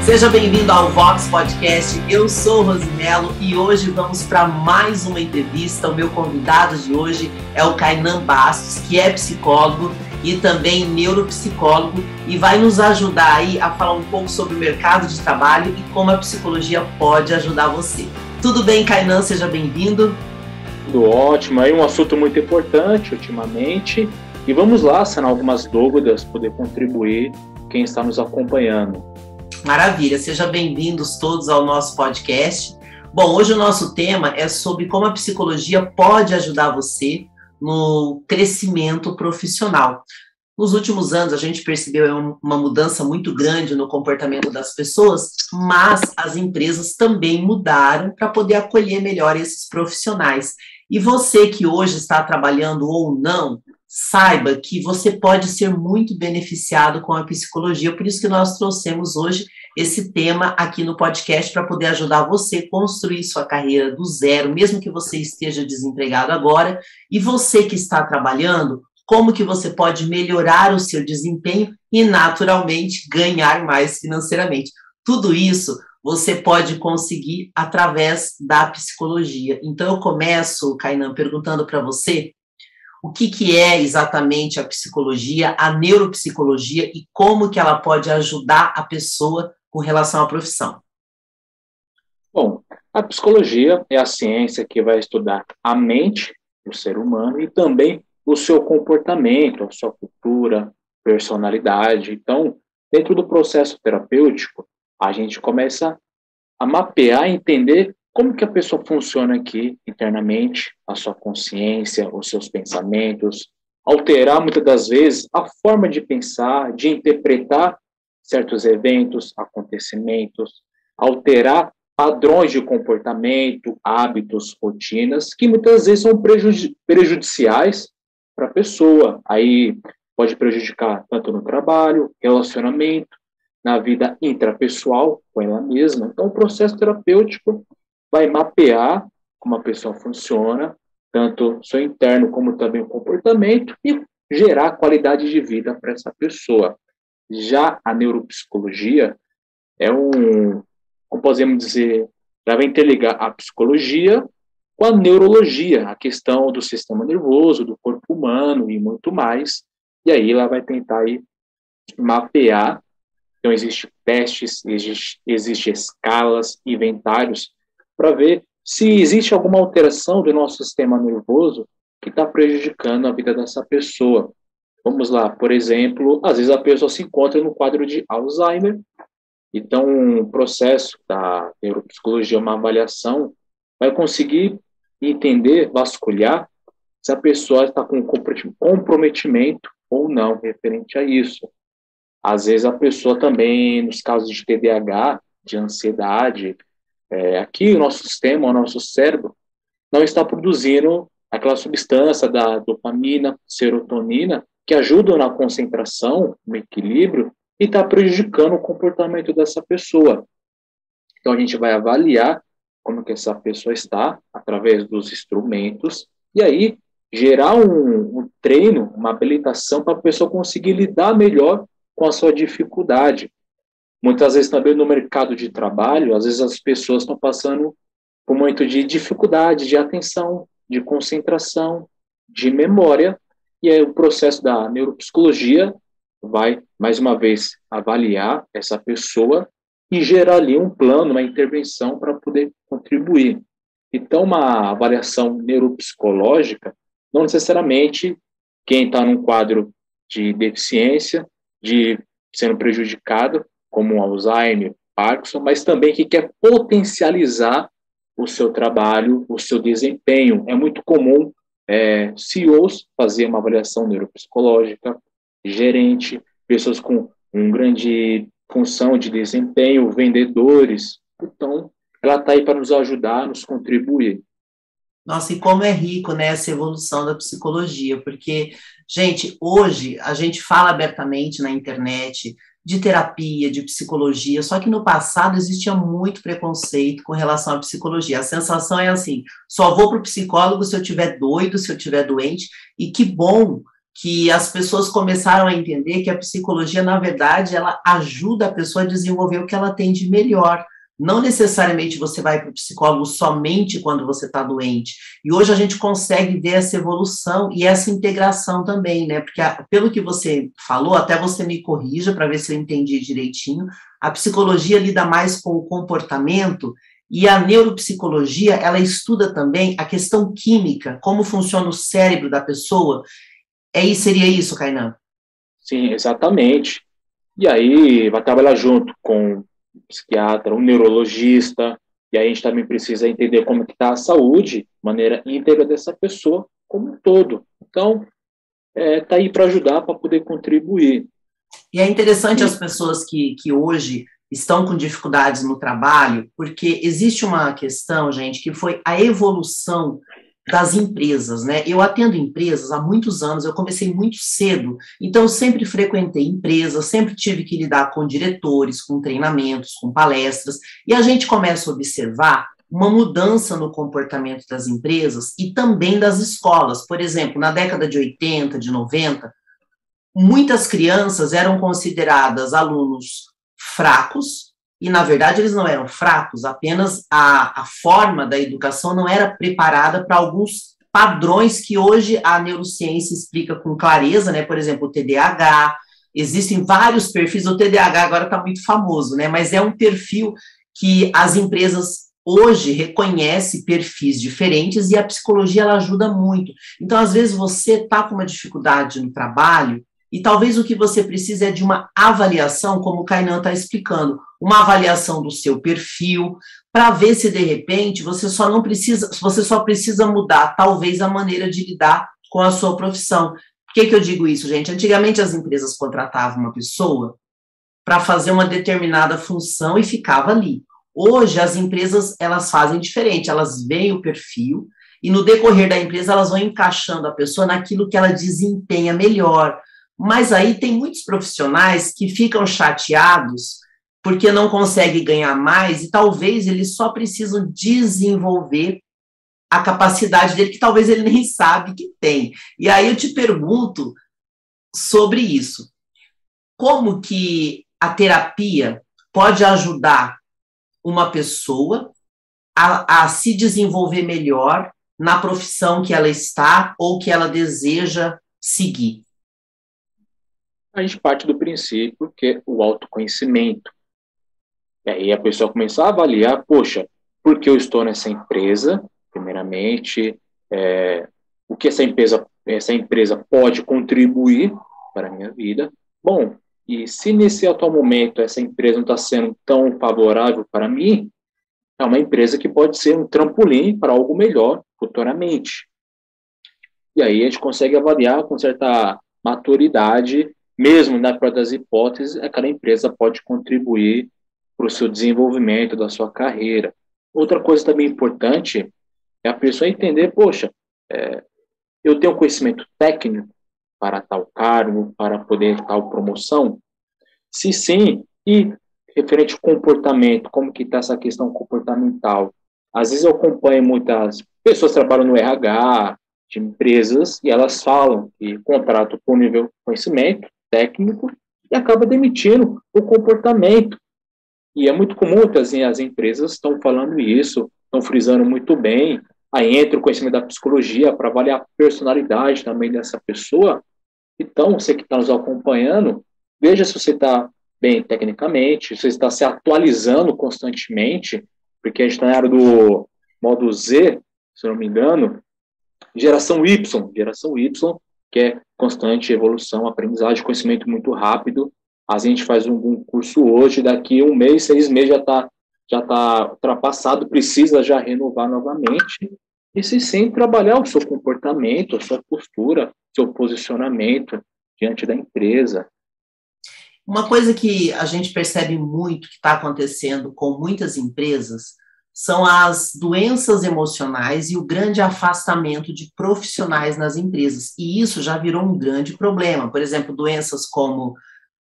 Seja bem-vindo ao Vox Podcast, eu sou Rosimelo e hoje vamos para mais uma entrevista. O meu convidado de hoje é o Kainan Bastos, que é psicólogo e também neuropsicólogo e vai nos ajudar aí a falar um pouco sobre o mercado de trabalho e como a psicologia pode ajudar você. Tudo bem, Kainan? Seja bem-vindo. Tudo ótimo, aí um assunto muito importante ultimamente e vamos lá sanar algumas dúvidas, poder contribuir quem está nos acompanhando. Maravilha, sejam bem-vindos todos ao nosso podcast. Bom, hoje o nosso tema é sobre como a psicologia pode ajudar você no crescimento profissional. Nos últimos anos, a gente percebeu uma mudança muito grande no comportamento das pessoas, mas as empresas também mudaram para poder acolher melhor esses profissionais. E você que hoje está trabalhando ou não, saiba que você pode ser muito beneficiado com a psicologia, por isso que nós trouxemos hoje esse tema aqui no podcast para poder ajudar você a construir sua carreira do zero, mesmo que você esteja desempregado agora, e você que está trabalhando, como que você pode melhorar o seu desempenho e, naturalmente, ganhar mais financeiramente. Tudo isso você pode conseguir através da psicologia. Então, eu começo, Kainan, perguntando para você o que é exatamente a psicologia, a neuropsicologia e como que ela pode ajudar a pessoa com relação à profissão. Bom, a psicologia é a ciência que vai estudar a mente do ser humano e também o seu comportamento, a sua cultura, personalidade. Então, dentro do processo terapêutico, a gente começa a mapear e entender como que a pessoa funciona aqui internamente, a sua consciência, os seus pensamentos, alterar muitas das vezes a forma de pensar, de interpretar certos eventos, acontecimentos, alterar padrões de comportamento, hábitos, rotinas, que muitas vezes são prejudiciais para a pessoa. Aí pode prejudicar tanto no trabalho, relacionamento, na vida intrapessoal com ela mesma. Então, o processo terapêutico vai mapear como a pessoa funciona, tanto seu interno como também o comportamento, e gerar qualidade de vida para essa pessoa. Já a neuropsicologia como podemos dizer, ela vai interligar a psicologia com a neurologia, a questão do sistema nervoso, do corpo humano e muito mais. E aí ela vai tentar aí mapear. Então, existem testes, existem escalas, inventários, para ver se existe alguma alteração do nosso sistema nervoso que está prejudicando a vida dessa pessoa. Vamos lá, por exemplo, às vezes a pessoa se encontra no quadro de Alzheimer, então o processo da neuropsicologia, uma avaliação, vai conseguir entender, vasculhar, se a pessoa está com comprometimento ou não referente a isso. Às vezes a pessoa também, nos casos de TDAH, de ansiedade, aqui o nosso sistema, o nosso cérebro, não está produzindo aquela substância da dopamina, serotonina, que ajudam na concentração, no equilíbrio, e está prejudicando o comportamento dessa pessoa. Então, a gente vai avaliar como que essa pessoa está, através dos instrumentos, e aí gerar um treino, uma habilitação para a pessoa conseguir lidar melhor com a sua dificuldade. Muitas vezes também no mercado de trabalho, às vezes as pessoas estão passando por um momento de dificuldade, de atenção, de concentração, de memória, e aí o processo da neuropsicologia vai, mais uma vez, avaliar essa pessoa e gerar ali um plano, uma intervenção para poder contribuir. Então, uma avaliação neuropsicológica, não necessariamente quem está num quadro de deficiência, de sendo prejudicado, como Alzheimer, Parkinson, mas também que quer potencializar o seu trabalho, o seu desempenho. É muito comum CEOs fazer uma avaliação neuropsicológica, gerente, pessoas com uma grande função de desempenho, vendedores. Então, ela está aí para nos ajudar, nos contribuir. Nossa, e como é rico, né, essa evolução da psicologia, porque, gente, hoje a gente fala abertamente na internet de terapia, de psicologia, só que no passado existia muito preconceito com relação à psicologia. A sensação é assim, só vou para o psicólogo se eu estiver doido, se eu estiver doente, e que bom que as pessoas começaram a entender que a psicologia, na verdade, ela ajuda a pessoa a desenvolver o que ela tem de melhor. Não necessariamente você vai para o psicólogo somente quando você está doente. E hoje a gente consegue ver essa evolução e essa integração também, né? Porque, pelo que você falou, até você me corrija para ver se eu entendi direitinho, a psicologia lida mais com o comportamento e a neuropsicologia, ela estuda também a questão química, como funciona o cérebro da pessoa. Seria isso, Kainan? Sim, exatamente. E aí vai trabalhar junto com um psiquiatra, um neurologista, e aí a gente também precisa entender como que está a saúde, de maneira íntegra dessa pessoa como um todo. Então, está aí para ajudar, para poder contribuir. E é interessante as pessoas que hoje estão com dificuldades no trabalho, porque existe uma questão, gente, que foi a evolução das empresas, né? Eu atendo empresas há muitos anos, eu comecei muito cedo, então eu sempre frequentei empresas, sempre tive que lidar com diretores, com treinamentos, com palestras, e a gente começa a observar uma mudança no comportamento das empresas e também das escolas. Por exemplo, na década de 80, de 90, muitas crianças eram consideradas alunos fracos, e, na verdade, eles não eram fracos, apenas a forma da educação não era preparada para alguns padrões que hoje a neurociência explica com clareza, né? Por exemplo, o TDAH, existem vários perfis, o TDAH agora está muito famoso, né? Mas é um perfil que as empresas hoje reconhecem perfis diferentes e a psicologia ela ajuda muito. Então, às vezes, você está com uma dificuldade no trabalho e talvez o que você precisa é de uma avaliação, como o Kainan está explicando, uma avaliação do seu perfil, para ver se, de repente, você só precisa mudar, talvez, a maneira de lidar com a sua profissão. Por que eu digo isso, gente? Antigamente, as empresas contratavam uma pessoa para fazer uma determinada função e ficava ali. Hoje, as empresas, elas fazem diferente, elas veem o perfil e, no decorrer da empresa, elas vão encaixando a pessoa naquilo que ela desempenha melhor. Mas aí tem muitos profissionais que ficam chateados porque não conseguem ganhar mais e talvez eles só precisam desenvolver a capacidade dele, que talvez ele nem sabe que tem. E aí eu te pergunto sobre isso. Como que a terapia pode ajudar uma pessoa a se desenvolver melhor na profissão que ela está ou que ela deseja seguir? A gente parte do princípio que é o autoconhecimento. E aí a pessoa começa a avaliar, poxa, por que eu estou nessa empresa, primeiramente, o que essa empresa pode contribuir para a minha vida. Bom, e se nesse atual momento essa empresa não está sendo tão favorável para mim, é uma empresa que pode ser um trampolim para algo melhor futuramente. E aí a gente consegue avaliar com certa maturidade, mesmo na pior das hipóteses, aquela empresa pode contribuir para o seu desenvolvimento da sua carreira. Outra coisa também importante é a pessoa entender, poxa, eu tenho conhecimento técnico para tal cargo, para poder tal promoção? Se sim, e referente ao comportamento, como que está essa questão comportamental? Às vezes eu acompanho muitas pessoas que trabalham no RH, de empresas, e elas falam que contratam por nível de conhecimento técnico e acaba demitindo o comportamento. E é muito comum que as empresas estão falando isso, estão frisando muito bem. Aí entra o conhecimento da psicologia para avaliar a personalidade também dessa pessoa. Então, você que está nos acompanhando, veja se você está bem tecnicamente, se você está se atualizando constantemente, porque a gente está na área do modo Z, se não me engano, geração Y, que é constante evolução, aprendizagem, conhecimento muito rápido. A gente faz um curso hoje, daqui 1 mês, 6 meses já tá ultrapassado, precisa já renovar novamente. E se sim, trabalhar o seu comportamento, a sua postura, seu posicionamento diante da empresa. Uma coisa que a gente percebe muito que está acontecendo com muitas empresas são as doenças emocionais e o grande afastamento de profissionais nas empresas. E isso já virou um grande problema. Por exemplo, doenças como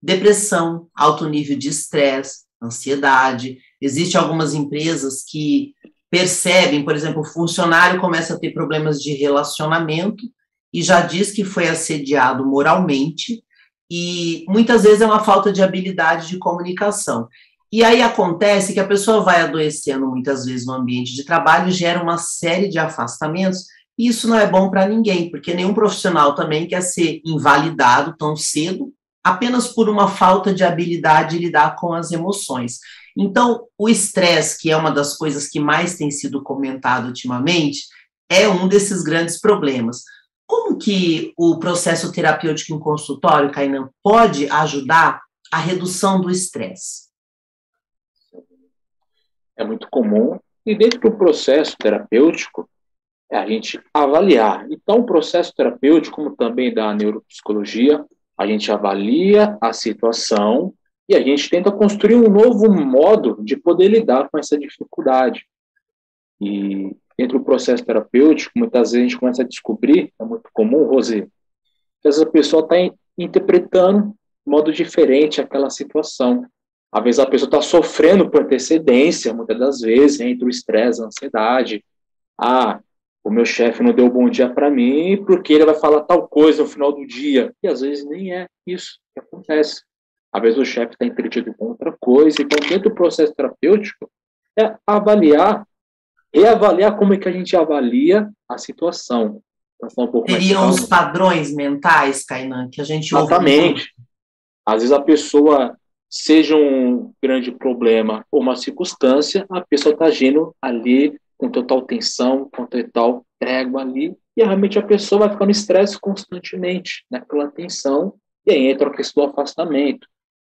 depressão, alto nível de estresse, ansiedade. Existem algumas empresas que percebem, por exemplo, o funcionário começa a ter problemas de relacionamento e já diz que foi assediado moralmente, e muitas vezes é uma falta de habilidade de comunicação. E aí acontece que a pessoa vai adoecendo muitas vezes no ambiente de trabalho, gera uma série de afastamentos, e isso não é bom para ninguém, porque nenhum profissional também quer ser invalidado tão cedo, apenas por uma falta de habilidade de lidar com as emoções. Então, o estresse, que é uma das coisas que mais tem sido comentado ultimamente, é um desses grandes problemas. Como que o processo terapêutico em consultório, Kainan, pode ajudar a redução do estresse? É muito comum, e dentro do processo terapêutico, é a gente avaliar. Então, o processo terapêutico, como também da neuropsicologia, a gente avalia a situação e a gente tenta construir um novo modo de poder lidar com essa dificuldade. E dentro do processo terapêutico, muitas vezes a gente começa a descobrir, é muito comum, Rosê, que essa pessoa está interpretando de modo diferente aquela situação. Às vezes a pessoa está sofrendo por antecedência, muitas das vezes, entre o estresse, a ansiedade. Ah, o meu chefe não deu bom dia para mim porque ele vai falar tal coisa no final do dia. E às vezes nem é isso que acontece. Às vezes o chefe está entretido com outra coisa. Então, dentro do processo terapêutico, é avaliar, reavaliar como é que a gente avalia a situação. Então, um pouco mais Seriam calmo. os padrões mentais, Kainan, que a gente ouve muito. Exatamente. Às vezes a pessoa, seja um grande problema ou uma circunstância, a pessoa está agindo ali com total tensão, com total trégua ali, e realmente a pessoa vai ficar no estresse constantemente, naquela tensão, e aí entra a questão do afastamento.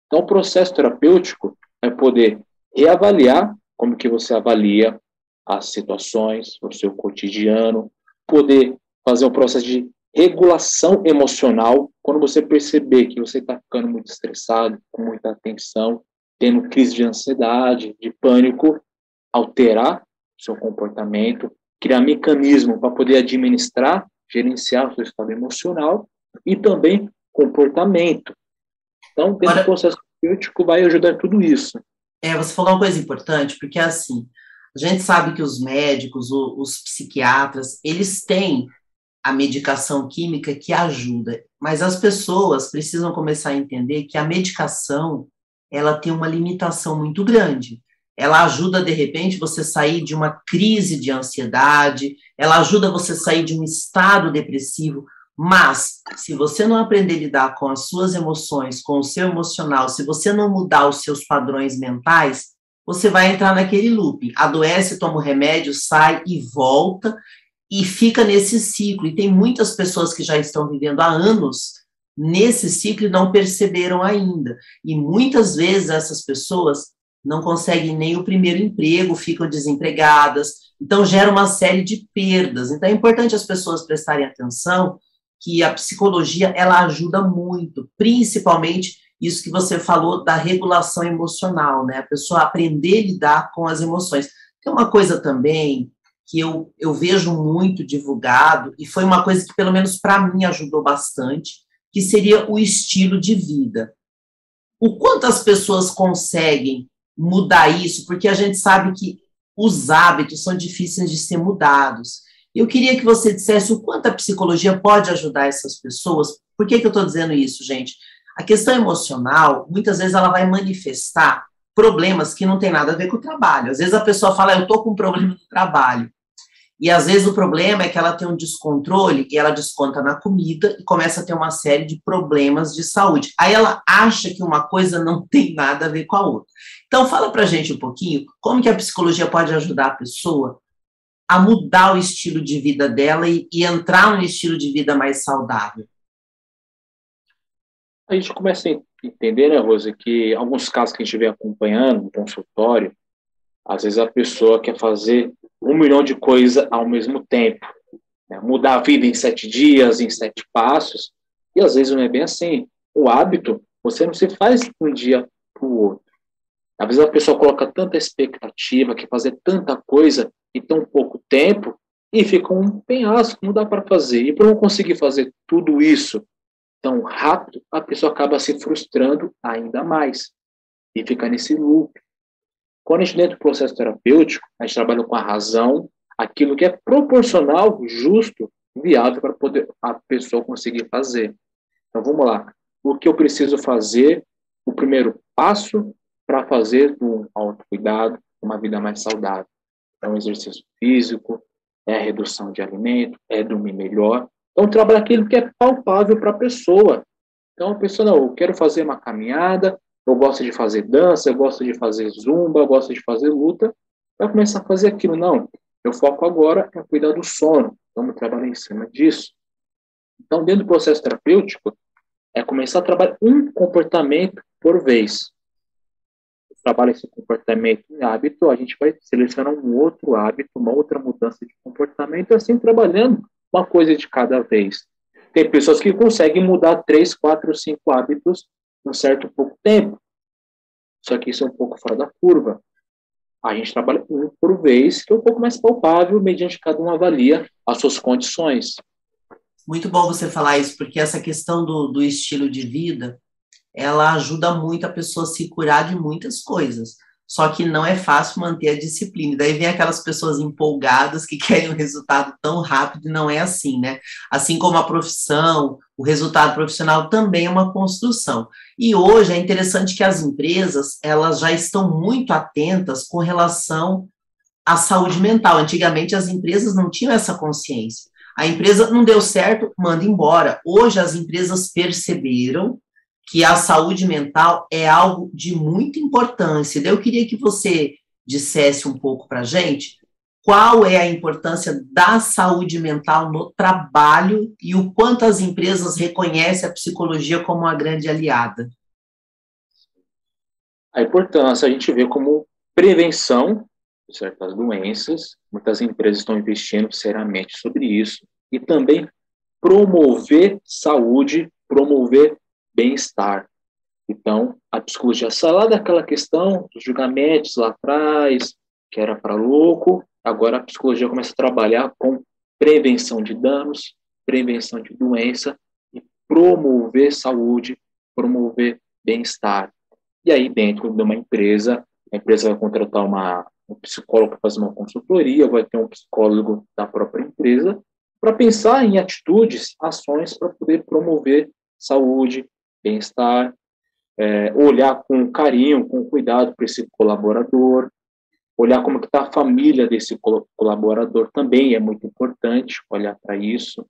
Então, o processo terapêutico é poder reavaliar como que você avalia as situações, o seu cotidiano, poder fazer um processo de regulação emocional, quando você perceber que você está ficando muito estressado, com muita tensão, tendo crise de ansiedade, de pânico, alterar o seu comportamento, criar mecanismo para poder administrar, gerenciar o seu estado emocional e também comportamento. Então, dentro do processo terapêutico vai ajudar tudo isso. Você falou uma coisa importante, porque assim, a gente sabe que os médicos, os psiquiatras, eles têm a medicação química que ajuda, mas as pessoas precisam começar a entender que a medicação, ela tem uma limitação muito grande. Ela ajuda, de repente, você sair de uma crise de ansiedade, ela ajuda você sair de um estado depressivo, mas se você não aprender a lidar com as suas emoções, com o seu emocional, se você não mudar os seus padrões mentais, você vai entrar naquele loop. Adoece, toma o remédio, sai e volta, e fica nesse ciclo. E tem muitas pessoas que já estão vivendo há anos nesse ciclo e não perceberam ainda. E muitas vezes essas pessoas não conseguem nem o primeiro emprego, ficam desempregadas, então gera uma série de perdas. Então é importante as pessoas prestarem atenção que a psicologia, ela ajuda muito, principalmente isso que você falou da regulação emocional, né? A pessoa aprender a lidar com as emoções. Tem uma coisa também que eu vejo muito divulgado, e foi uma coisa que, pelo menos para mim, ajudou bastante, que seria o estilo de vida. O quanto as pessoas conseguem mudar isso, porque a gente sabe que os hábitos são difíceis de ser mudados. Eu queria que você dissesse o quanto a psicologia pode ajudar essas pessoas. Por que eu estou dizendo isso, gente? A questão emocional, muitas vezes, ela vai manifestar problemas que não tem nada a ver com o trabalho. Às vezes a pessoa fala, eu estou com um problema no trabalho. E às vezes o problema é que ela tem um descontrole e ela desconta na comida e começa a ter uma série de problemas de saúde. Aí ela acha que uma coisa não tem nada a ver com a outra. Então fala pra gente um pouquinho como que a psicologia pode ajudar a pessoa a mudar o estilo de vida dela e entrar num estilo de vida mais saudável. A gente começa a entender, né, Rosa, que alguns casos que a gente vem acompanhando no consultório, às vezes a pessoa quer fazer 1 milhão de coisas ao mesmo tempo, né? Mudar a vida em 7 dias, em 7 passos, e às vezes não é bem assim. O hábito, você não se faz de um dia para o outro. Às vezes a pessoa coloca tanta expectativa, quer fazer tanta coisa em tão pouco tempo, e fica um penhasco, não dá para fazer. E para não conseguir fazer tudo isso tão rápido, a pessoa acaba se frustrando ainda mais, e fica nesse loop. Quando a gente dentro do processo terapêutico, a gente trabalha com a razão, aquilo que é proporcional, justo viável para poder a pessoa conseguir fazer. Então, vamos lá. O que eu preciso fazer? O primeiro passo para fazer um autocuidado, uma vida mais saudável. É um exercício físico, é a redução de alimento, é dormir melhor. Então, trabalhar aquilo que é palpável para a pessoa. Então, a pessoa, não, eu quero fazer uma caminhada, eu gosto de fazer dança, eu gosto de fazer zumba, eu gosto de fazer luta, vai começar a fazer aquilo. Não, eu foco agora em cuidar do sono. Vamos trabalhar em cima disso. Então, dentro do processo terapêutico, é começar a trabalhar um comportamento por vez. Trabalha esse comportamento em hábito, a gente vai selecionar um outro hábito, uma outra mudança de comportamento, assim trabalhando uma coisa de cada vez. Tem pessoas que conseguem mudar 3, 4, 5 hábitos em um certo pouco tempo. Só que isso é um pouco fora da curva. A gente trabalha um por vez, que é um pouco mais palpável, mediante cada um avalia as suas condições. Muito bom você falar isso, porque essa questão do estilo de vida, ela ajuda muito a pessoa a se curar de muitas coisas. Só que não é fácil manter a disciplina. E daí vem aquelas pessoas empolgadas que querem um resultado tão rápido, e não é assim, né? Assim como a profissão, o resultado profissional também é uma construção. E hoje é interessante que as empresas, elas já estão muito atentas com relação à saúde mental. Antigamente as empresas não tinham essa consciência. A empresa não deu certo, manda embora. Hoje as empresas perceberam que a saúde mental é algo de muita importância. Eu queria que você dissesse um pouco para a gente qual é a importância da saúde mental no trabalho e o quanto as empresas reconhecem a psicologia como uma grande aliada. A importância a gente vê como prevenção de certas doenças, muitas empresas estão investindo seriamente sobre isso, e também promover saúde, promover bem-estar. Então, a psicologia sai lá daquela questão dos julgamentos lá atrás, que era para louco, agora a psicologia começa a trabalhar com prevenção de danos, prevenção de doença e promover saúde, promover bem-estar. E aí, dentro de uma empresa, a empresa vai contratar um psicólogo para fazer uma consultoria, vai ter um psicólogo da própria empresa, para pensar em atitudes, ações para poder promover saúde, bem-estar, olhar com carinho, com cuidado para esse colaborador, olhar como que está a família desse colaborador também é muito importante, olhar para isso.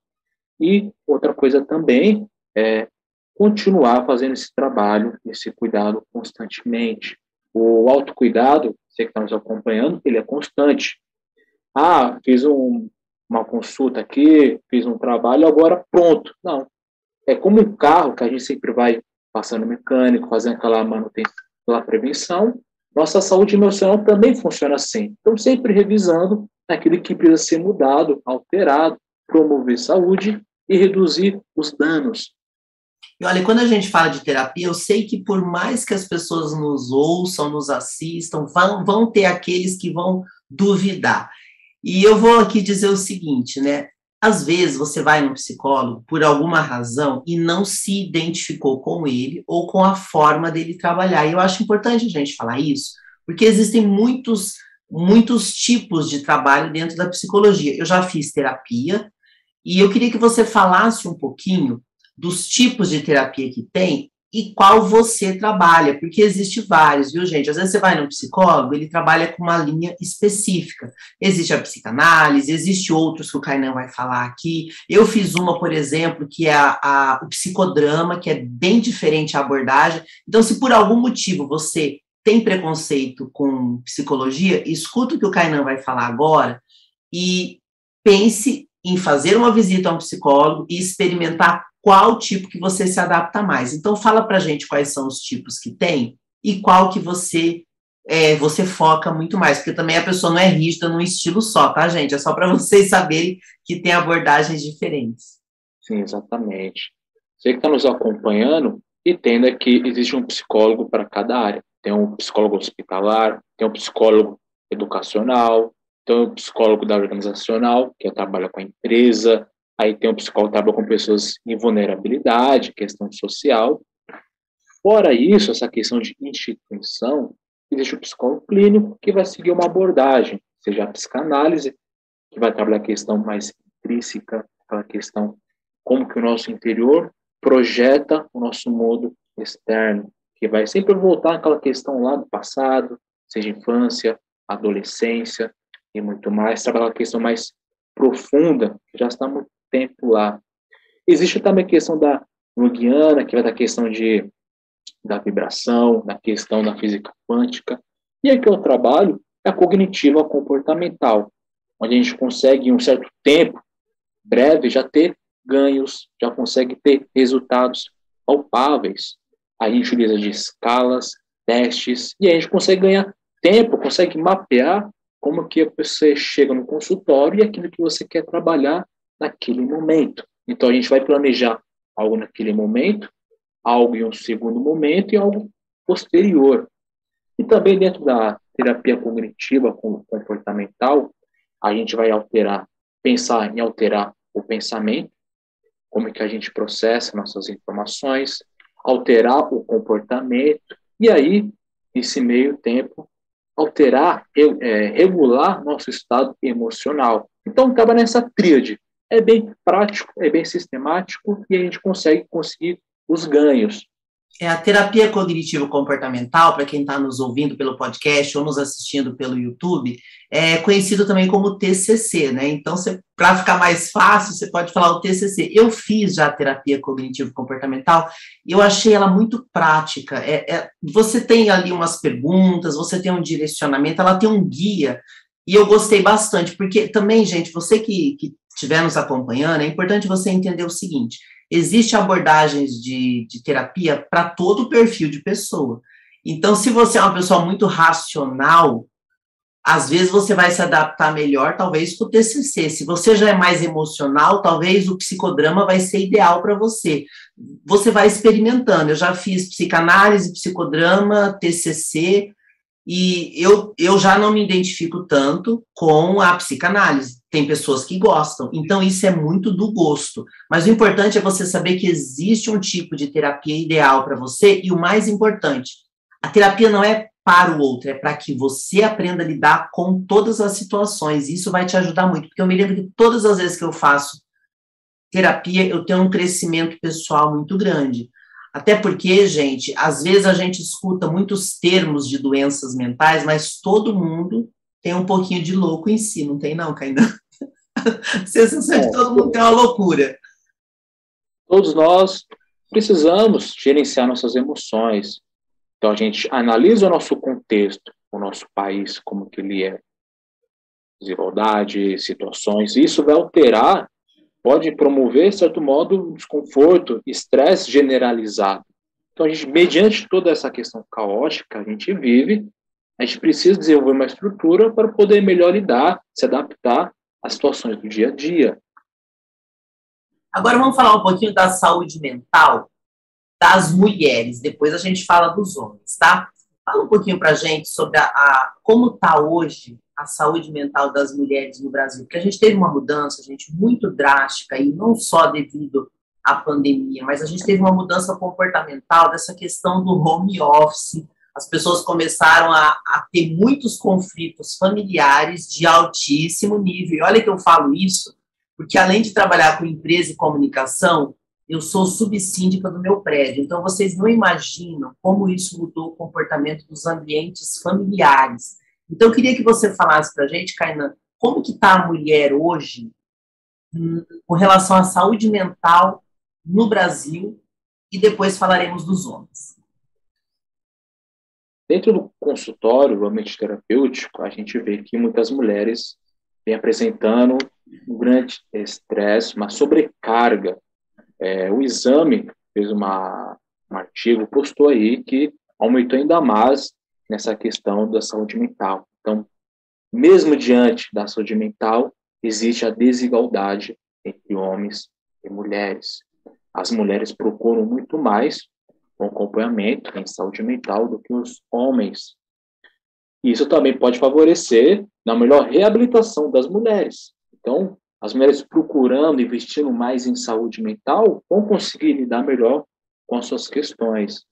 E outra coisa também é continuar fazendo esse trabalho, esse cuidado constantemente. O autocuidado, você que está nos acompanhando, ele é constante. Ah, fiz uma consulta aqui, fiz um trabalho, agora pronto. Não. É como um carro que a gente sempre vai passando mecânico, fazendo aquela manutenção, aquela prevenção. Nossa saúde emocional também funciona assim. Então, sempre revisando aquilo que precisa ser mudado, alterado, promover saúde e reduzir os danos. E olha, quando a gente fala de terapia, eu sei que por mais que as pessoas nos ouçam, nos assistam, vão ter aqueles que vão duvidar. E eu vou aqui dizer o seguinte, né? Às vezes você vai no psicólogo por alguma razão e não se identificou com ele ou com a forma dele trabalhar. E eu acho importante a gente falar isso, porque existem muitos tipos de trabalho dentro da psicologia. Eu já fiz terapia e eu queria que você falasse um pouquinho dos tipos de terapia que tem e qual você trabalha, porque existe vários, viu, gente? Às vezes você vai no psicólogo, ele trabalha com uma linha específica. Existe a psicanálise, existe outros que o Kainan vai falar aqui. Eu fiz uma, por exemplo, que é o psicodrama, que é bem diferente a abordagem. Então, se por algum motivo você tem preconceito com psicologia, escuta o que o Kainan vai falar agora e pense em fazer uma visita a um psicólogo e experimentar qual tipo que você se adapta mais. Então, fala pra gente quais são os tipos que tem e qual que você foca muito mais, porque também a pessoa não é rígida num estilo só, tá, gente? É só para vocês saberem que tem abordagens diferentes. Sim, exatamente. Você que está nos acompanhando, entenda que existe um psicólogo para cada área. Tem um psicólogo hospitalar, tem um psicólogo educacional, tem um psicólogo da organizacional, que trabalha com a empresa, aí tem um psicólogo que trabalha com pessoas em vulnerabilidade, questão social. Fora isso, essa questão de instituição, existe o psicólogo clínico que vai seguir uma abordagem, seja a psicanálise, que vai trabalhar a questão mais intrínseca, aquela questão como que o nosso interior projeta o nosso mundo externo, que vai sempre voltar àquela questão lá do passado, seja infância, adolescência e muito mais, trabalhar a questão mais profunda, que já está há muito tempo lá. Existe também a questão da junguiana, que vai da questão da vibração, da questão da física quântica. E aí que eu trabalho é a cognitiva comportamental, onde a gente consegue, em um certo tempo breve, já ter ganhos, já consegue ter resultados palpáveis. A gente utiliza de escalas, testes, e a gente consegue ganhar tempo, consegue mapear como que você chega no consultório e aquilo que você quer trabalhar naquele momento. Então, a gente vai planejar algo naquele momento, algo em um segundo momento e algo posterior. E também dentro da terapia cognitiva comportamental, a gente vai pensar em alterar o pensamento, como é que a gente processa nossas informações, alterar o comportamento, e aí, nesse meio tempo, regular nosso estado emocional. Então, acaba nessa tríade. É bem prático, é bem sistemático, e a gente conseguir os ganhos. A terapia cognitivo-comportamental, para quem está nos ouvindo pelo podcast ou nos assistindo pelo YouTube, é conhecido também como TCC, né? Então, para ficar mais fácil, você pode falar o TCC. Eu fiz já a terapia cognitivo-comportamental e eu achei ela muito prática. Você tem ali umas perguntas, você tem um direcionamento, ela tem um guia, e eu gostei bastante, porque também, gente, você que estiver nos acompanhando, é importante você entender o seguinte: existem abordagens de terapia para todo o perfil de pessoa. Então, se você é uma pessoa muito racional, às vezes você vai se adaptar melhor, talvez, com o TCC. Se você já é mais emocional, talvez o psicodrama vai ser ideal para você. Você vai experimentando. Eu já fiz psicanálise, psicodrama, TCC, e eu já não me identifico tanto com a psicanálise. Tem pessoas que gostam, então isso é muito do gosto. Mas o importante é você saber que existe um tipo de terapia ideal para você, e o mais importante, a terapia não é para o outro, é para que você aprenda a lidar com todas as situações. Isso vai te ajudar muito, porque eu me lembro que todas as vezes que eu faço terapia, eu tenho um crescimento pessoal muito grande. Até porque, gente, às vezes a gente escuta muitos termos de doenças mentais, mas todo mundo tem um pouquinho de louco em si, não tem não, Kainan? A sensação de todo mundo tem uma loucura. Todos nós precisamos gerenciar nossas emoções. Então, a gente analisa o nosso contexto, o nosso país, como que ele é, desigualdade, situações, e isso vai alterar, pode promover, de certo modo, desconforto, estresse generalizado. Então, a gente, mediante toda essa questão caótica, a gente vive, a gente precisa desenvolver uma estrutura para poder melhor lidar, se adaptar às situações do dia a dia. Agora vamos falar um pouquinho da saúde mental das mulheres, depois a gente fala dos homens, tá? Fala um pouquinho pra gente sobre como está hoje a saúde mental das mulheres no Brasil, porque a gente teve uma mudança, gente, muito drástica, e não só devido à pandemia, mas a gente teve uma mudança comportamental dessa questão do home office. As pessoas começaram a ter muitos conflitos familiares de altíssimo nível. E olha que eu falo isso, porque além de trabalhar com empresa e comunicação, eu sou subsíndica do meu prédio. Então, vocês não imaginam como isso mudou o comportamento dos ambientes familiares. Então, eu queria que você falasse para a gente, Kainan, como que está a mulher hoje com relação à saúde mental no Brasil, e depois falaremos dos homens. Dentro do consultório, o ambiente terapêutico, a gente vê que muitas mulheres vêm apresentando um grande estresse, uma sobrecarga. O exame fez um artigo, postou aí que aumentou ainda mais nessa questão da saúde mental. Então, mesmo diante da saúde mental, existe a desigualdade entre homens e mulheres. As mulheres procuram muito mais um acompanhamento em saúde mental do que os homens. Isso também pode favorecer na melhor reabilitação das mulheres. Então, as mulheres procurando, investindo mais em saúde mental, vão conseguir lidar melhor com as suas questões.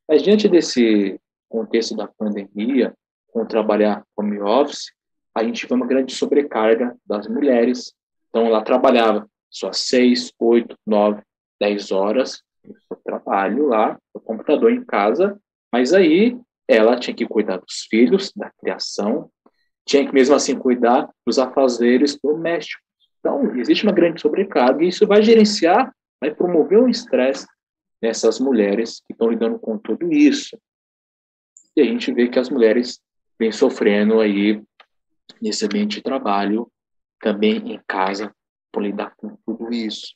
Mas diante desse contexto da pandemia, com trabalhar home office, a gente vê uma grande sobrecarga das mulheres. Então, ela trabalhava suas 6, 8, 9, 10 horas do trabalho lá, no computador em casa, mas aí ela tinha que cuidar dos filhos, da criação, tinha que mesmo assim cuidar dos afazeres domésticos. Então, existe uma grande sobrecarga e isso vai gerenciar, vai promover um estresse nessas mulheres que estão lidando com tudo isso. E a gente vê que as mulheres vêm sofrendo aí nesse ambiente de trabalho, também em casa, por lidar com tudo isso.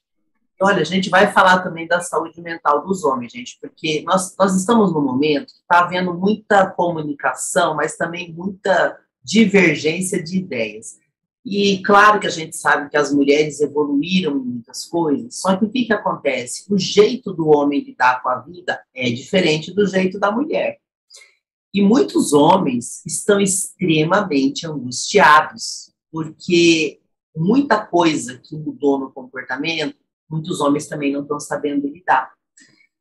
Olha, a gente vai falar também da saúde mental dos homens, gente, porque nós estamos num momento que está havendo muita comunicação, mas também muita divergência de ideias. E claro que a gente sabe que as mulheres evoluíram em muitas coisas, só que o que acontece? O jeito do homem lidar com a vida é diferente do jeito da mulher. E muitos homens estão extremamente angustiados, porque muita coisa que mudou no comportamento, muitos homens também não estão sabendo lidar.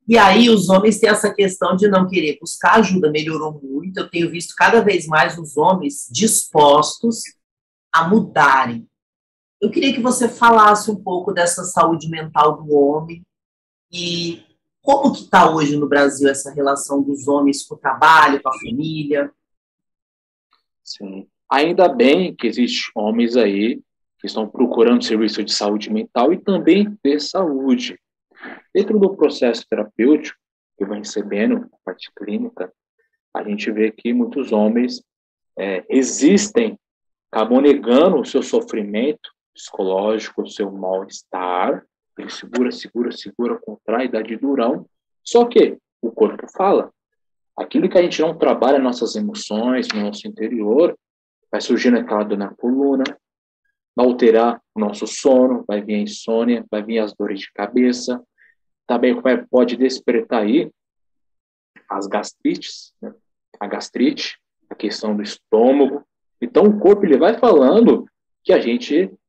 E aí os homens têm essa questão de não querer buscar ajuda, melhorou muito, eu tenho visto cada vez mais os homens dispostos a mudarem. Eu queria que você falasse um pouco dessa saúde mental do homem e como que está hoje no Brasil essa relação dos homens com o trabalho, com a família? Sim. Ainda bem que existem homens aí que estão procurando serviço de saúde mental e também de saúde. Dentro do processo terapêutico que vai recebendo a parte clínica, a gente vê que muitos homens resistem, acabam negando o seu sofrimento psicológico, o seu mal-estar. Ele segura, contrai, dá de durão. Só que o corpo fala. Aquilo que a gente não trabalha, nossas emoções, no nosso interior, vai surgindo aquela dor na coluna, vai alterar o nosso sono, vai vir a insônia, vai vir as dores de cabeça. Também pode despertar aí as gastrites, né? A gastrite, a questão do estômago. Então o corpo ele vai falando que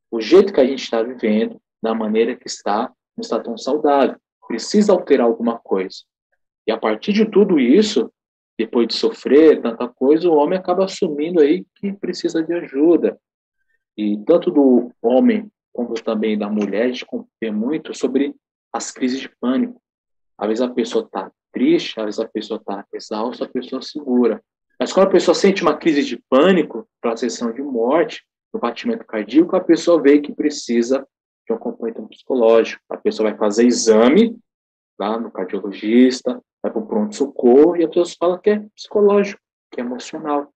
o jeito que a gente está vivendo, da maneira que está, não está tão saudável. Precisa alterar alguma coisa. E a partir de tudo isso, depois de sofrer tanta coisa, o homem acaba assumindo aí que precisa de ajuda. E tanto do homem como também da mulher, a gente vê muito sobre as crises de pânico. Às vezes a pessoa está triste, às vezes a pessoa está exausta, a pessoa segura. Mas quando a pessoa sente uma crise de pânico, para sessão de morte, do batimento cardíaco, a pessoa vê que precisa de um acompanhamento psicológico. A pessoa vai fazer exame lá no cardiologista, vai para o pronto-socorro, e a pessoa fala que é psicológico, que é emocional.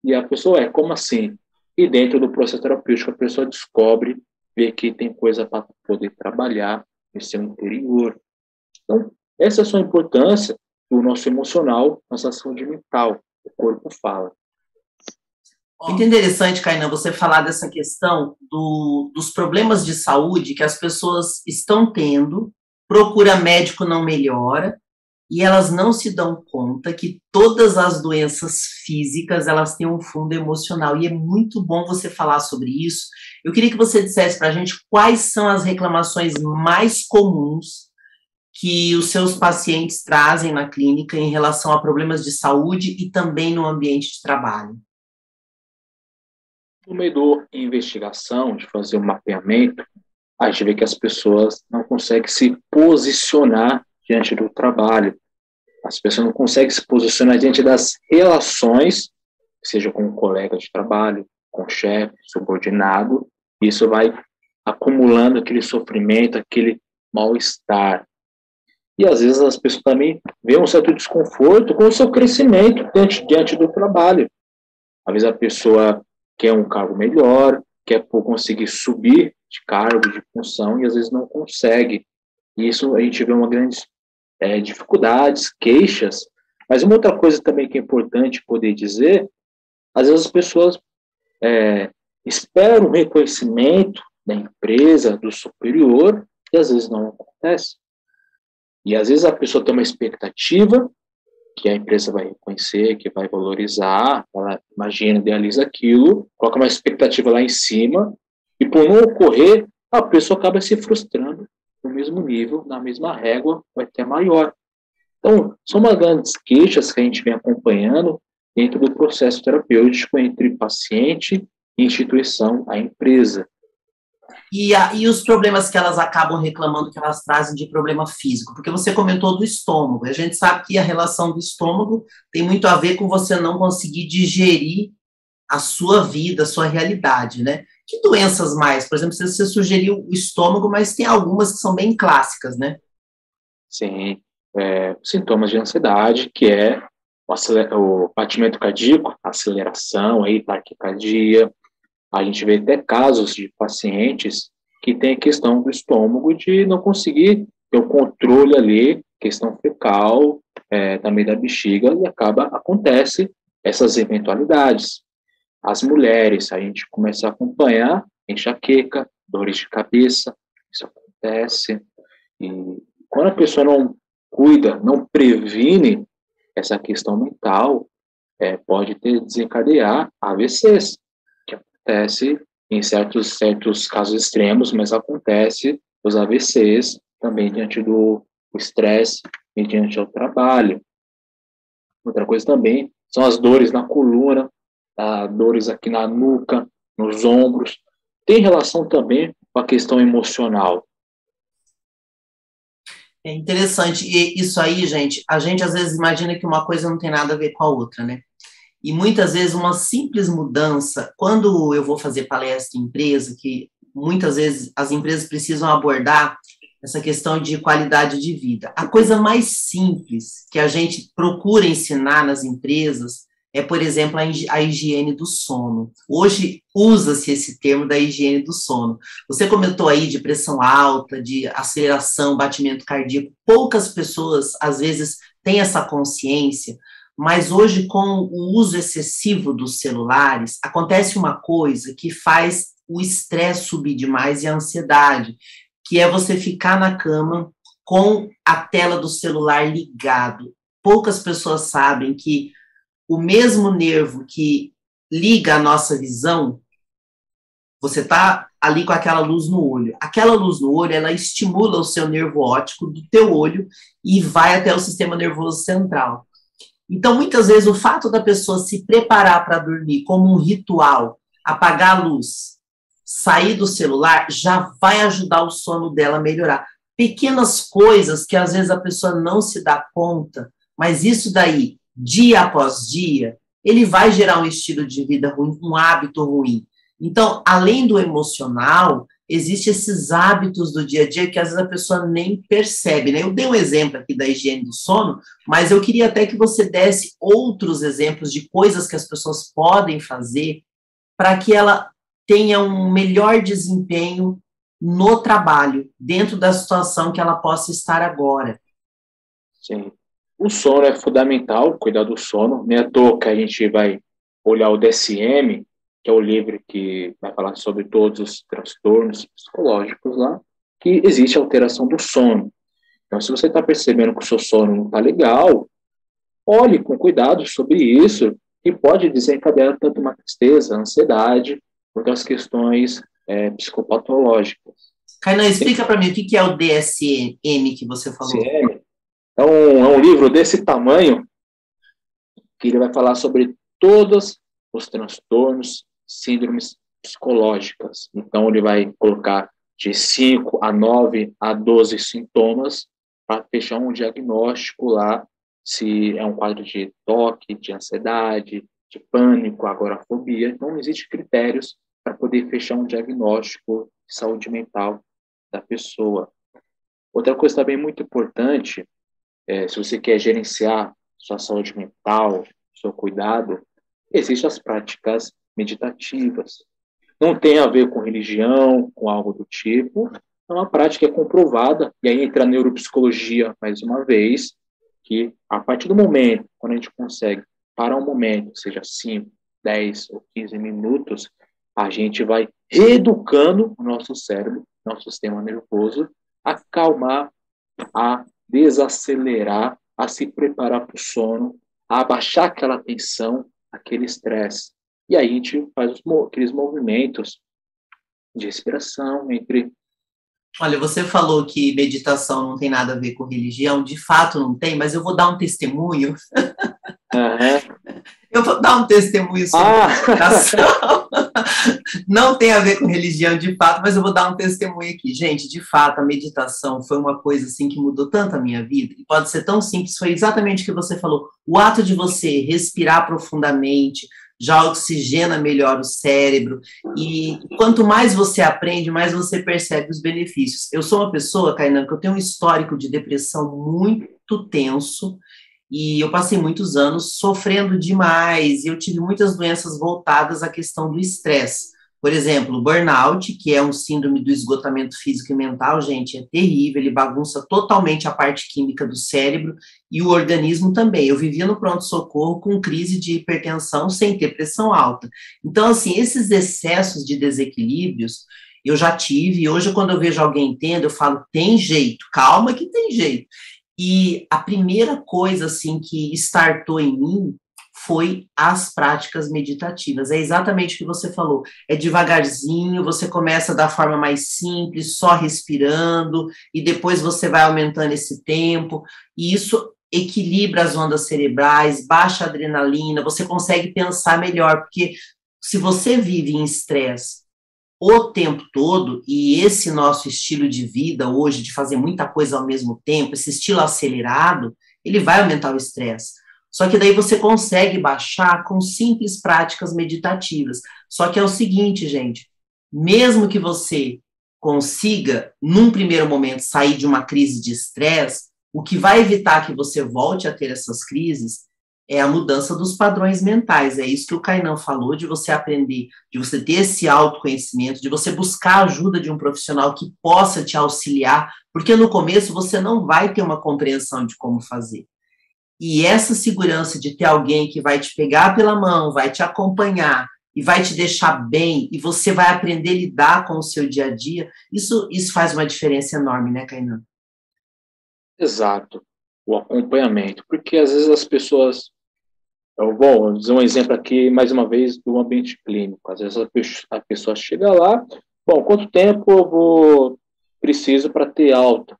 E a pessoa como assim? E dentro do processo terapêutico, a pessoa descobre, vê que tem coisa para poder trabalhar no seu interior. Então, essa é a sua importância do nosso emocional, nossa saúde mental. O corpo fala. Muito interessante, Kainan, você falar dessa questão dos problemas de saúde que as pessoas estão tendo, procura médico não melhora, e elas não se dão conta que todas as doenças físicas, elas têm um fundo emocional, e é muito bom você falar sobre isso. Eu queria que você dissesse para a gente quais são as reclamações mais comuns que os seus pacientes trazem na clínica em relação a problemas de saúde e também no ambiente de trabalho. No meio da investigação, de fazer um mapeamento, a gente vê que as pessoas não conseguem se posicionar diante do trabalho. As pessoas não conseguem se posicionar diante das relações, seja com um colega de trabalho, com o chefe, subordinado. Isso vai acumulando aquele sofrimento, aquele mal-estar. E às vezes as pessoas também veem um certo desconforto com o seu crescimento diante do trabalho. Às vezes a pessoa quer um cargo melhor, quer conseguir subir de cargo, de função, e às vezes não consegue. E isso a gente vê uma grande dificuldades, queixas. Mas uma outra coisa também que é importante poder dizer, às vezes as pessoas esperam um reconhecimento da empresa, do superior, e às vezes não acontece. E às vezes a pessoa tem uma expectativa que a empresa vai reconhecer, que vai valorizar, ela imagina, idealiza aquilo, coloca uma expectativa lá em cima, e por não ocorrer, a pessoa acaba se frustrando no mesmo nível, na mesma régua, vai até maior. Então, são uma grandes queixas que a gente vem acompanhando dentro do processo terapêutico entre paciente, instituição, a empresa. E os problemas que elas acabam reclamando que elas trazem de problema físico? Porque você comentou do estômago. A gente sabe que a relação do estômago tem muito a ver com você não conseguir digerir a sua vida, a sua realidade, né? Que doenças mais? Por exemplo, você sugeriu o estômago, mas tem algumas que são bem clássicas, né? Sim, sintomas de ansiedade, que é o batimento cardíaco, aceleração, aí, taquicardia. A gente vê até casos de pacientes que têm a questão do estômago de não conseguir ter o controle ali, questão fecal, também da bexiga, e acontece essas eventualidades. As mulheres, a gente começa a acompanhar enxaqueca, dores de cabeça, isso acontece. E quando a pessoa não cuida, não previne essa questão mental, pode desencadear AVCs, que acontece em certos casos extremos, mas acontece os AVCs também diante do estresse e diante do trabalho. Outra coisa também são as dores na coluna, dores aqui na nuca, nos ombros. Tem relação também com a questão emocional. É interessante. E isso aí, gente, a gente às vezes imagina que uma coisa não tem nada a ver com a outra, né? E muitas vezes uma simples mudança, quando eu vou fazer palestra em empresa, que muitas vezes as empresas precisam abordar essa questão de qualidade de vida. A coisa mais simples que a gente procura ensinar nas empresas é, por exemplo, a higiene do sono. Hoje usa-se esse termo da higiene do sono. Você comentou aí de pressão alta, de aceleração, batimento cardíaco. Poucas pessoas, às vezes, têm essa consciência, mas hoje, com o uso excessivo dos celulares, acontece uma coisa que faz o estresse subir demais e a ansiedade, que é você ficar na cama com a tela do celular ligado. Poucas pessoas sabem que o mesmo nervo que liga a nossa visão, você está ali com aquela luz no olho. Aquela luz no olho, ela estimula o seu nervo óptico do teu olho e vai até o sistema nervoso central. Então, muitas vezes, o fato da pessoa se preparar para dormir como um ritual, apagar a luz, sair do celular, já vai ajudar o sono dela a melhorar. Pequenas coisas que, às vezes, a pessoa não se dá conta, mas isso daí, dia após dia, ele vai gerar um estilo de vida ruim, um hábito ruim. Então, além do emocional, existem esses hábitos do dia a dia que às vezes a pessoa nem percebe, né? Eu dei um exemplo aqui da higiene do sono, mas eu queria até que você desse outros exemplos de coisas que as pessoas podem fazer para que ela tenha um melhor desempenho no trabalho, dentro da situação que ela possa estar agora. Sim. O sono é fundamental, cuidar do sono. Nem à toa que a gente vai olhar o DSM, que é o livro que vai falar sobre todos os transtornos psicológicos lá, que existe alteração do sono. Então, se você está percebendo que o seu sono não está legal, olhe com cuidado sobre isso, que pode desencadear tanto uma tristeza, ansiedade, outras questões psicopatológicas. Kainan, explica para mim o que é o DSM que você falou. DSM é um livro desse tamanho que ele vai falar sobre todos os transtornos, síndromes psicológicas. Então, ele vai colocar de 5 a 9 a 12 sintomas para fechar um diagnóstico lá, se é um quadro de toque, de ansiedade, de pânico, agorafobia. Então, não existem critérios para poder fechar um diagnóstico de saúde mental da pessoa. Outra coisa também muito importante, se você quer gerenciar sua saúde mental, seu cuidado, existem as práticas meditativas. Não tem a ver com religião, com algo do tipo, é uma prática comprovada, e aí entra a neuropsicologia, mais uma vez, que a partir do momento, quando a gente consegue parar um momento, seja 5, 10 ou 15 minutos, a gente vai reeducando o nosso cérebro, nosso sistema nervoso, a acalmar, a desacelerar, a se preparar para o sono, a abaixar aquela tensão, aquele estresse. E aí a gente faz aqueles movimentos de respiração entre... Olha, você falou que meditação não tem nada a ver com religião, de fato não tem, mas eu vou dar um testemunho. Uhum. Eu vou dar um testemunho sobre meditação. Não tem a ver com religião de fato, mas eu vou dar um testemunho aqui. Gente, de fato, a meditação foi uma coisa assim que mudou tanto a minha vida, e pode ser tão simples, foi exatamente o que você falou. O ato de você respirar profundamente já oxigena melhor o cérebro, e quanto mais você aprende, mais você percebe os benefícios. Eu sou uma pessoa, Kainan, que eu tenho um histórico de depressão muito tenso, e eu passei muitos anos sofrendo demais, e eu tive muitas doenças voltadas à questão do estresse. Por exemplo, o burnout, que é um síndrome do esgotamento físico e mental, gente, é terrível, ele bagunça totalmente a parte química do cérebro e o organismo também. Eu vivia no pronto-socorro com crise de hipertensão sem ter pressão alta. Então, assim, esses excessos de desequilíbrios eu já tive, e hoje quando eu vejo alguém tendo, eu falo, tem jeito, calma que tem jeito. E a primeira coisa, assim, que startou em mim foi as práticas meditativas. É exatamente o que você falou. É devagarzinho, você começa da forma mais simples, só respirando, e depois você vai aumentando esse tempo, e isso equilibra as ondas cerebrais, baixa a adrenalina, você consegue pensar melhor, porque se você vive em estresse o tempo todo, e esse nosso estilo de vida hoje, de fazer muita coisa ao mesmo tempo, esse estilo acelerado, ele vai aumentar o estresse. Só que daí você consegue baixar com simples práticas meditativas. Só que é o seguinte, gente, mesmo que você consiga, num primeiro momento, sair de uma crise de estresse, o que vai evitar que você volte a ter essas crises é a mudança dos padrões mentais. É isso que o Kainan falou, de você aprender, de você ter esse autoconhecimento, de você buscar a ajuda de um profissional que possa te auxiliar, porque no começo você não vai ter uma compreensão de como fazer. E essa segurança de ter alguém que vai te pegar pela mão, vai te acompanhar e vai te deixar bem, e você vai aprender a lidar com o seu dia a dia, isso faz uma diferença enorme, né, Kainan? Exato, o acompanhamento, porque às vezes as pessoas, eu vou dizer um exemplo aqui, mais uma vez, do ambiente clínico, às vezes a pessoa chega lá, bom, quanto tempo eu preciso para ter alta?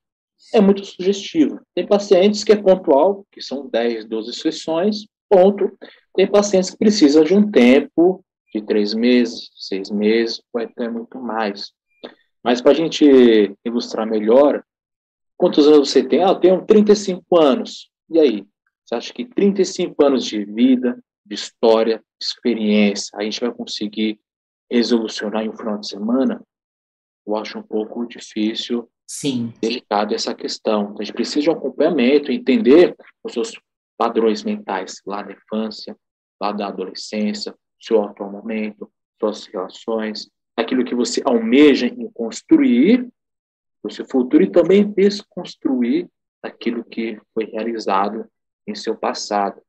É muito sugestivo. Tem pacientes que é pontual, que são 10, 12 sessões, ponto. Tem pacientes que precisam de um tempo de 3 meses, 6 meses, ou até muito mais. Mas para a gente ilustrar melhor, quantos anos você tem? Ah, eu tenho 35 anos. E aí? Você acha que 35 anos de vida, de história, de experiência, a gente vai conseguir resolucionar em um final de semana? Eu acho um pouco difícil, Sim. delicado essa questão. Então, a gente precisa de um acompanhamento, entender os seus padrões mentais lá na infância, lá da adolescência, seu atual momento, suas relações, aquilo que você almeja em construir o seu futuro e também desconstruir aquilo que foi realizado em seu passado.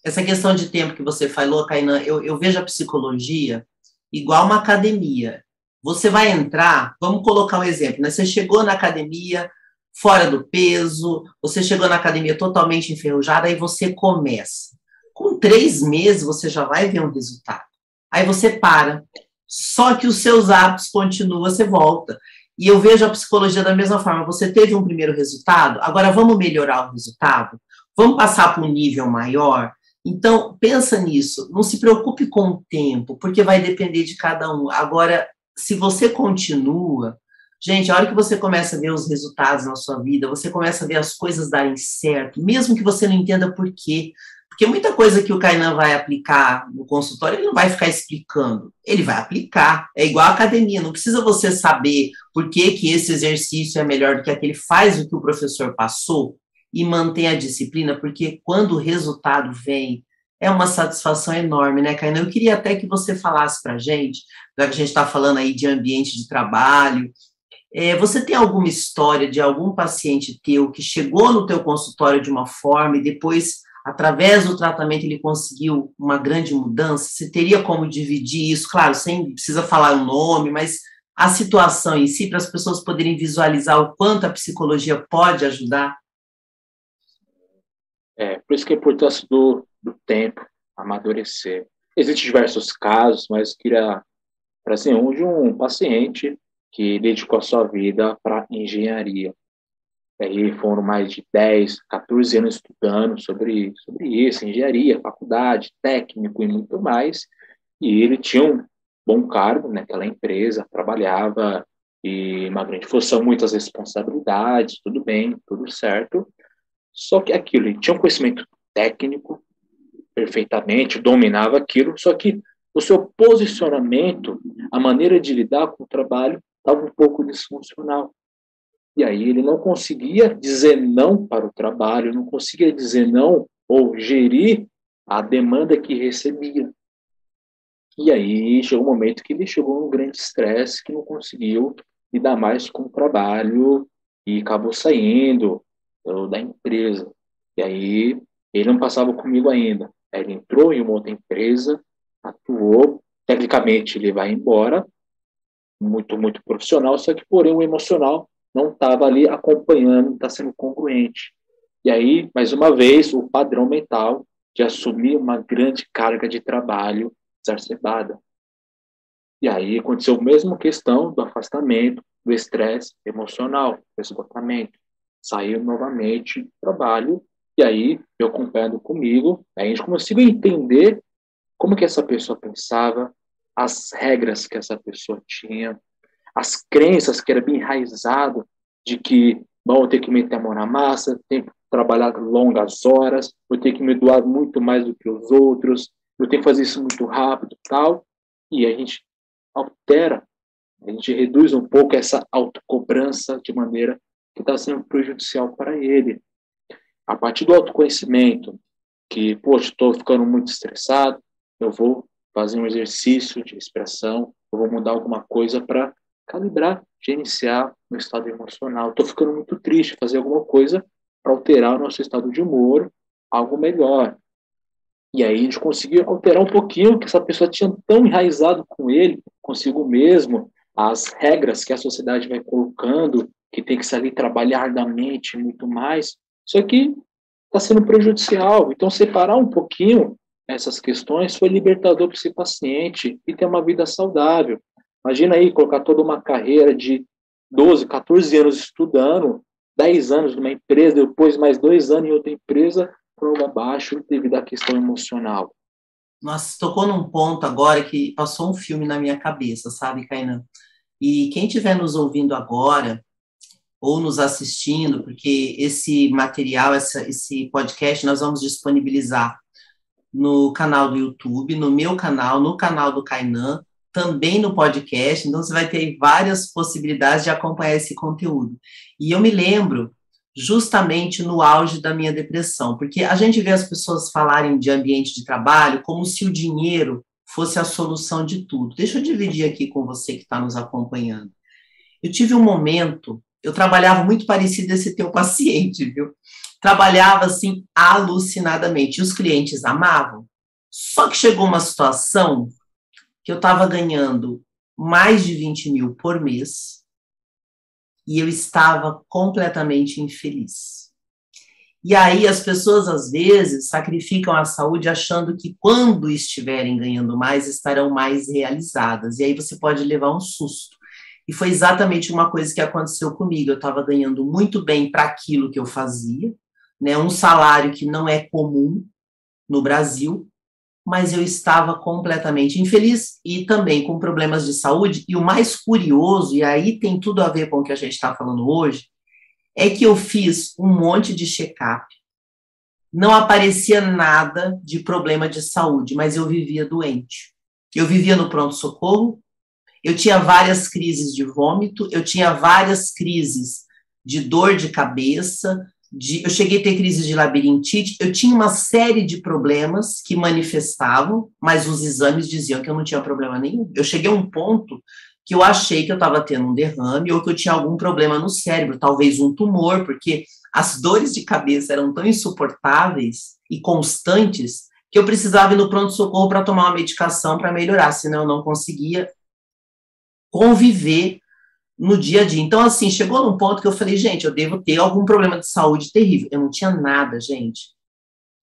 Essa questão de tempo que você falou, Kainan, eu vejo a psicologia igual uma academia. Você vai entrar, vamos colocar um exemplo, né? Você chegou na academia fora do peso, você chegou na academia totalmente enferrujada, aí você começa. Com 3 meses, você já vai ver um resultado. Aí você para. Só que os seus hábitos continuam, você volta. E eu vejo a psicologia da mesma forma. Você teve um primeiro resultado, agora vamos melhorar o resultado? Vamos passar para um nível maior? Então, pensa nisso, não se preocupe com o tempo, porque vai depender de cada um. Agora, se você continua, gente, a hora que você começa a ver os resultados na sua vida, você começa a ver as coisas darem certo, mesmo que você não entenda por quê. Porque muita coisa que o Kainan vai aplicar no consultório, ele não vai ficar explicando, ele vai aplicar. É igual a academia, não precisa você saber por que que esse exercício é melhor do que aquele, faz o que o professor passou, e mantém a disciplina, porque quando o resultado vem, é uma satisfação enorme, né, Kainan? Eu queria até que você falasse para a gente, já que a gente está falando aí de ambiente de trabalho, você tem alguma história de algum paciente teu que chegou no teu consultório de uma forma e depois, através do tratamento, ele conseguiu uma grande mudança? Você teria como dividir isso? Claro, sem precisa falar o nome, mas a situação em si, para as pessoas poderem visualizar o quanto a psicologia pode ajudar? Por isso que é a importância do tempo, amadurecer. Existem diversos casos, mas queria trazer um de um paciente que dedicou a sua vida para engenharia. Aí foram mais de 10, 14 anos estudando sobre isso, engenharia, faculdade, técnico e muito mais. E ele tinha bom cargo naquela empresa, trabalhava e uma grande função, muitas responsabilidades, tudo bem, tudo certo. Só que aquilo, ele tinha um conhecimento técnico perfeitamente, dominava aquilo, só que o seu posicionamento, a maneira de lidar com o trabalho, estava um pouco disfuncional. E aí ele não conseguia dizer não para o trabalho, não conseguia dizer não ou gerir a demanda que recebia. E aí chegou um momento que ele chegou num grande estresse, que não conseguiu lidar mais com o trabalho e acabou saindo da empresa. E aí ele não passava comigo ainda. Aí ele entrou em uma outra empresa, atuou, tecnicamente ele vai embora, muito, muito profissional, só que porém o emocional não estava ali acompanhando, não está sendo congruente. E aí, mais uma vez, o padrão mental de assumir uma grande carga de trabalho exacerbada. E aí aconteceu a mesma questão do afastamento, do estresse emocional, do esgotamento. Saiu novamente do trabalho, e aí eu acompanhando comigo, a gente conseguiu entender como que essa pessoa pensava, as regras que essa pessoa tinha, as crenças que era bem enraizado de que, bom, eu tenho que meter a mão na massa, tenho que trabalhar longas horas, eu tenho que me doar muito mais do que os outros, eu tenho que fazer isso muito rápido e tal. E a gente altera, a gente reduz um pouco essa autocobrança de maneira que está sendo prejudicial para ele. A partir do autoconhecimento, que, poxa, estou ficando muito estressado, eu vou fazer um exercício de respiração, eu vou mudar alguma coisa para calibrar, gerenciar meu estado emocional. Estou ficando muito triste, fazer alguma coisa para alterar o nosso estado de humor, algo melhor. E aí a gente conseguiu alterar um pouquinho que essa pessoa tinha tão enraizado com ele, consigo mesmo, as regras que a sociedade vai colocando, que tem que sair trabalhar arduamente muito mais, só que está sendo prejudicial. Então, separar um pouquinho essas questões foi libertador para esse paciente e ter uma vida saudável. Imagina aí colocar toda uma carreira de 12, 14 anos estudando, 10 anos numa empresa, depois mais 2 anos em outra empresa, por água abaixo devido à questão emocional. Nossa, tocou num ponto agora que passou um filme na minha cabeça, sabe, Kainan? E quem estiver nos ouvindo agora, ou nos assistindo, porque esse material, esse podcast, nós vamos disponibilizar no canal do YouTube, no meu canal, no canal do Kainan, também no podcast, então você vai ter várias possibilidades de acompanhar esse conteúdo. E eu me lembro justamente no auge da minha depressão, porque a gente vê as pessoas falarem de ambiente de trabalho como se o dinheiro fosse a solução de tudo. Deixa eu dividir aqui com você que está nos acompanhando. Eu tive um momento, eu trabalhava muito parecido a esse teu paciente, viu? Trabalhava assim alucinadamente, e os clientes amavam. Só que chegou uma situação que eu estava ganhando mais de 20 mil por mês e eu estava completamente infeliz. E aí as pessoas, às vezes, sacrificam a saúde achando que quando estiverem ganhando mais, estarão mais realizadas. E aí você pode levar um susto. E foi exatamente uma coisa que aconteceu comigo. Eu estava ganhando muito bem para aquilo que eu fazia, né? Um salário que não é comum no Brasil, mas eu estava completamente infeliz e também com problemas de saúde. E o mais curioso, e aí tem tudo a ver com o que a gente está falando hoje, é que eu fiz um monte de check-up, não aparecia nada de problema de saúde, mas eu vivia doente. Eu vivia no pronto-socorro, eu tinha várias crises de vômito, eu tinha várias crises de dor de cabeça, eu cheguei a ter crise de labirintite, eu tinha uma série de problemas que manifestavam, mas os exames diziam que eu não tinha problema nenhum. Eu cheguei a um ponto que eu achei que eu estava tendo um derrame ou que eu tinha algum problema no cérebro, talvez um tumor, porque as dores de cabeça eram tão insuportáveis e constantes que eu precisava ir no pronto-socorro para tomar uma medicação para melhorar, senão eu não conseguia conviver no dia a dia. Então, assim, chegou num ponto que eu falei, gente, eu devo ter algum problema de saúde terrível. Eu não tinha nada, gente.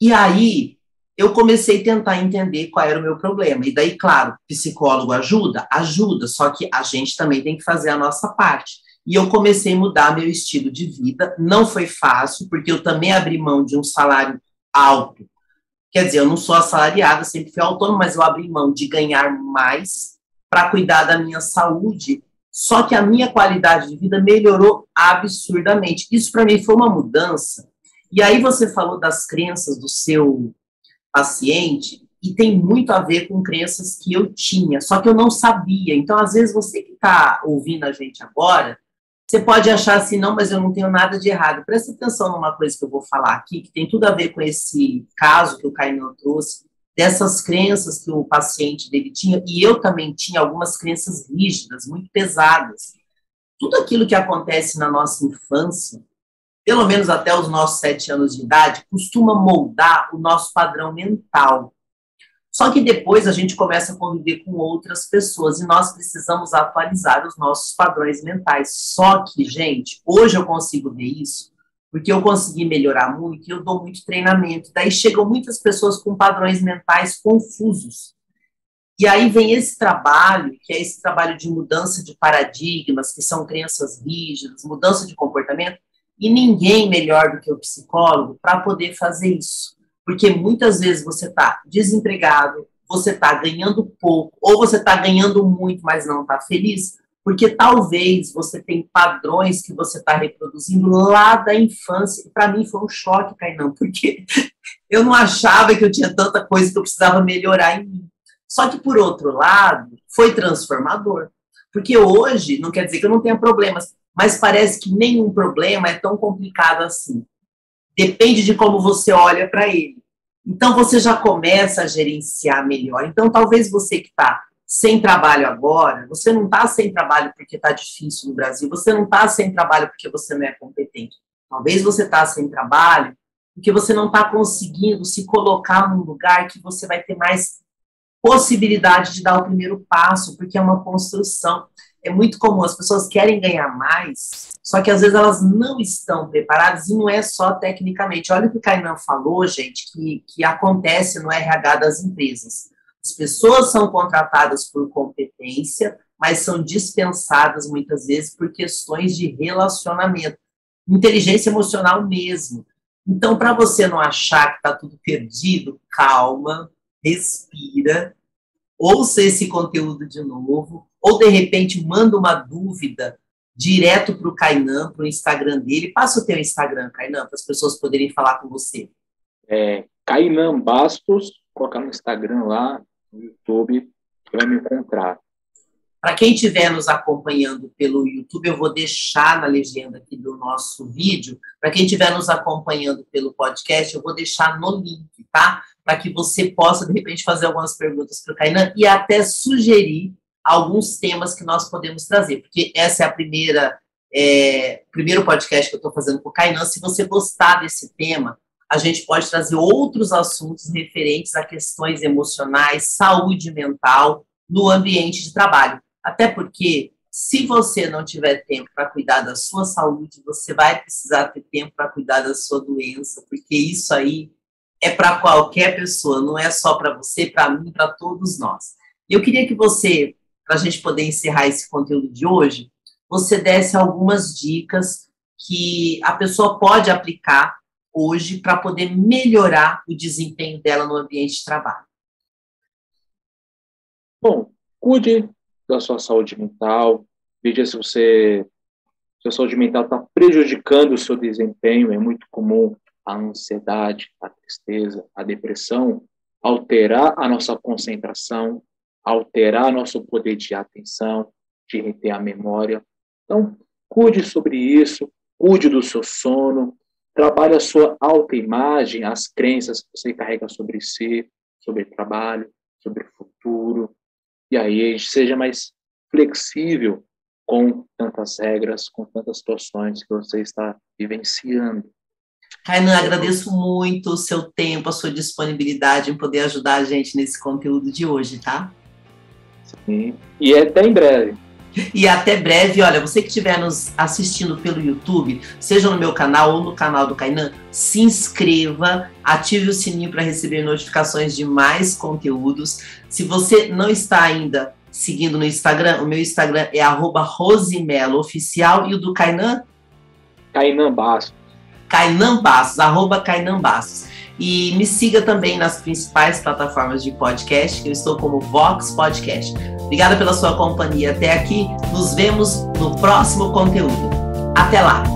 E aí, eu comecei a tentar entender qual era o meu problema. E daí, claro, psicólogo ajuda? Ajuda, só que a gente também tem que fazer a nossa parte. E eu comecei a mudar meu estilo de vida. Não foi fácil, porque eu também abri mão de um salário alto. Quer dizer, eu não sou assalariada, sempre fui autônoma, mas eu abri mão de ganhar mais para cuidar da minha saúde, só que a minha qualidade de vida melhorou absurdamente. Isso para mim foi uma mudança. E aí você falou das crenças do seu paciente, e tem muito a ver com crenças que eu tinha, só que eu não sabia. Então, às vezes, você que está ouvindo a gente agora, você pode achar assim, não, mas eu não tenho nada de errado. Presta atenção numa coisa que eu vou falar aqui, que tem tudo a ver com esse caso que o Kainan trouxe, dessas crenças que o paciente dele tinha, e eu também tinha algumas crenças rígidas, muito pesadas. Tudo aquilo que acontece na nossa infância, pelo menos até os nossos 7 anos de idade, costuma moldar o nosso padrão mental. Só que depois a gente começa a conviver com outras pessoas e nós precisamos atualizar os nossos padrões mentais. Só que, gente, hoje eu consigo ver isso porque eu consegui melhorar muito e eu dou muito treinamento. Daí chegam muitas pessoas com padrões mentais confusos. E aí vem esse trabalho, que é esse trabalho de mudança de paradigmas, que são crenças rígidas, mudança de comportamento, e ninguém melhor do que o psicólogo para poder fazer isso. Porque muitas vezes você está desempregado, você está ganhando pouco, ou você está ganhando muito, mas não está feliz, porque talvez você tem padrões que você está reproduzindo lá da infância. E para mim foi um choque, Kainan, porque eu não achava que eu tinha tanta coisa que eu precisava melhorar em mim. Só que, por outro lado, foi transformador. Porque hoje, não quer dizer que eu não tenha problemas, mas parece que nenhum problema é tão complicado assim. Depende de como você olha para ele. Então, você já começa a gerenciar melhor. Então, talvez você que está sem trabalho agora, você não está sem trabalho porque está difícil no Brasil, você não está sem trabalho porque você não é competente. Talvez você está sem trabalho porque você não está conseguindo se colocar num lugar que você vai ter mais possibilidade de dar o primeiro passo, porque é uma construção. É muito comum, as pessoas querem ganhar mais, só que às vezes elas não estão preparadas, e não é só tecnicamente. Olha o que o Kainan falou, gente, que acontece no RH das empresas. As pessoas são contratadas por competência, mas são dispensadas muitas vezes por questões de relacionamento, inteligência emocional mesmo. Então, para você não achar que está tudo perdido, calma, respira, ouça esse conteúdo de novo, ou de repente manda uma dúvida direto para o Kainan, para o Instagram dele. Passa o teu Instagram, Kainan, para as pessoas poderem falar com você. Kainan Bastos, colocar no Instagram lá, no YouTube, que vai me encontrar. Para quem estiver nos acompanhando pelo YouTube, eu vou deixar na legenda aqui do nosso vídeo. Para quem estiver nos acompanhando pelo podcast, eu vou deixar no link, tá? Para que você possa, de repente, fazer algumas perguntas para o Kainan e até sugerir alguns temas que nós podemos trazer, porque essa é a primeiro podcast que eu estou fazendo com o Kainan. Se você gostar desse tema, a gente pode trazer outros assuntos referentes a questões emocionais, saúde mental, no ambiente de trabalho. Até porque, se você não tiver tempo para cuidar da sua saúde, você vai precisar ter tempo para cuidar da sua doença, porque isso aí é para qualquer pessoa, não é só para você, para mim, para todos nós. E eu queria que você, para a gente poder encerrar esse conteúdo de hoje, você desse algumas dicas que a pessoa pode aplicar hoje para poder melhorar o desempenho dela no ambiente de trabalho. Bom, cuide da sua saúde mental, veja se sua saúde mental está prejudicando o seu desempenho. É muito comum a ansiedade, a tristeza, a depressão alterar a nossa concentração, alterar nosso poder de atenção, de reter a memória. Então, cuide sobre isso, cuide do seu sono, trabalhe a sua autoimagem, as crenças que você carrega sobre si, sobre trabalho, sobre o futuro. E aí a gente seja mais flexível com tantas regras, com tantas situações que você está vivenciando. Kainan, agradeço muito o seu tempo, a sua disponibilidade em poder ajudar a gente nesse conteúdo de hoje, tá? Sim, e até em breve. E até breve. Olha, você que estiver nos assistindo pelo YouTube, seja no meu canal ou no canal do Kainan, se inscreva, ative o sininho para receber notificações de mais conteúdos. Se você não está ainda seguindo no Instagram, o meu Instagram é @rosimelooficial, e o do Kainan? Kainan Bastos. Kainan Bastos, @Kainan Bastos. E me siga também nas principais plataformas de podcast, que eu estou como Vox Podcast. Obrigada pela sua companhia até aqui. Nos vemos no próximo conteúdo. Até lá!